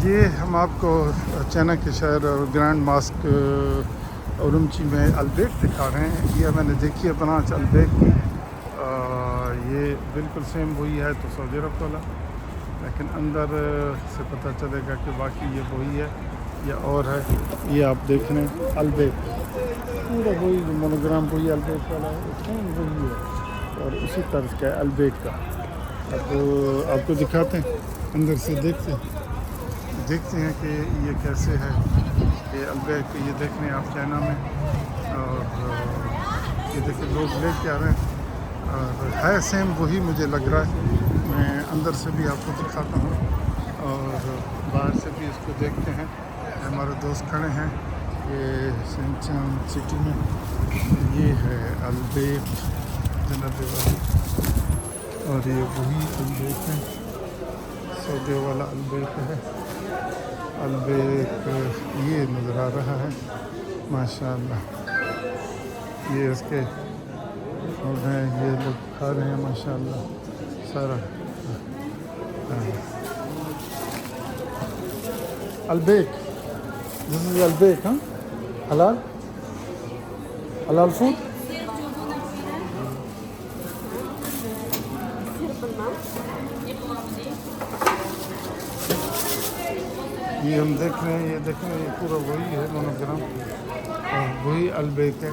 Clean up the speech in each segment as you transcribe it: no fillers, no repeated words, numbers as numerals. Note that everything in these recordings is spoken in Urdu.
یہ ہم آپ کو چائنا کے شہر اور گرینڈ ماسک اورمچی میں البیک دکھا رہے ہیں. یہ میں نے دیکھی ہے برانچ البیک کی. یہ بالکل سیم وہی ہے تو سعودی عرب والا، لیکن اندر سے پتہ چلے گا کہ واقعی یہ وہی ہے یا اور ہے. یہ آپ دیکھ رہے ہیں البیک، پورا وہی مونوگرام وہی البیک والا ہے، سیم وہی ہے اور اسی طرز کا ہے البیک کا. اب آپ کو دکھاتے ہیں اندر سے، دیکھتے ہیں کہ یہ کیسے ہے. یہ البیک یہ دیکھ رہے ہیں آپ چائنا میں، اور یہ دیکھیں لوگ لے کے آ رہے ہیں اور ہے سیم وہی مجھے لگ رہا ہے. میں اندر سے بھی آپ کو دکھاتا ہوں اور باہر سے بھی اس کو دیکھتے ہیں. ہمارے دوست کھڑے ہیں یہ سنچان سٹی میں. یہ ہے البیک جناب والی، اور یہ وہی البیک ہے، سعودی والا البیک ہے. البیک یہ نظر آ رہا ہے ماشاءاللہ. یہ اس کے فوڈ ہیں، یہ لوگ کھا رہے ہیں ماشاءاللہ سارا. البیک، دس از البیک. ہاں، حلال فوڈ. یہ ہم دیکھ رہے ہیں، یہ دیکھ رہے ہیں، یہ پورا وہی ہے مونوگرام اور وہی البیک ہے.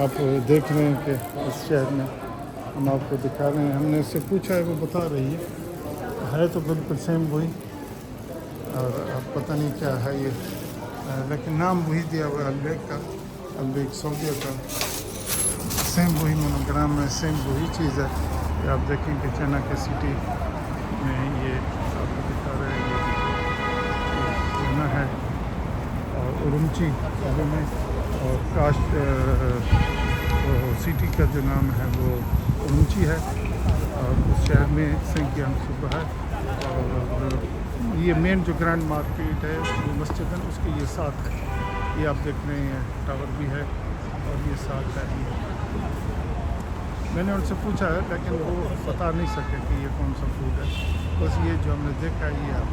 آپ دیکھ رہے ہیں کہ اس شہر میں ہم آپ کو دکھا رہے ہیں. ہم نے اس سے پوچھا ہے، وہ بتا رہی ہے تو بالکل سیم وہی، اور اب پتہ نہیں کیا ہے یہ، لیکن نام وہی دیا ہوا ہے البیک کا. البیک سعودیہ کا، سیم وہی مونوگرام ہے، سیم وہی چیز ہے. یہ آپ دیکھیں کہ چائنا کے سٹی میں یہ آپ کو دکھا رہے ہیں. یہ چائنا ہے اور اورمچی شہر میں، اور کاشت سٹی کا جو نام ہے وہ اورمچی ہے، اور اس شہر میں سنکیانگ صوبہ ہے. اور یہ مین جو گرینڈ مارکیٹ ہے وہ مسجد ہے، اس کے یہ ساتھ ہے. یہ آپ دیکھ رہے ہیں ٹاور بھی ہے اور یہ ساتھ ہے. میں نے ان سے پوچھا ہے لیکن وہ بتا نہیں سکے کہ یہ کون سا فوڈ ہے. بس یہ جو ہم نے دیکھا ہے یہ آپ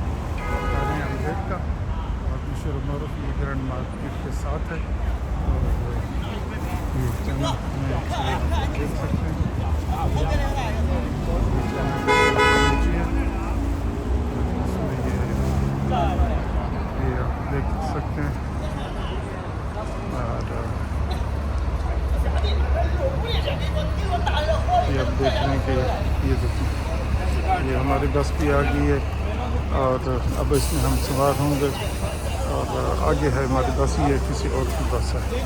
بتا رہے ہیں البیک کا، اور مشہور و معروف یہ گرینڈ مارکیٹ کے ساتھ ہے. اور یہ چائنا میں آپ دیکھ سکتے ہیں، یہ آپ دیکھ سکتے ہیں. اور یہ آپ دیکھ رہے ہیں کہ یہ دیکھیں، یہ ہماری بس بھی آ گئی ہے اور اب اس میں ہم سوار ہوں گے، اور آگے ہے ہماری بس، یہ کسی اور کی بس ہے.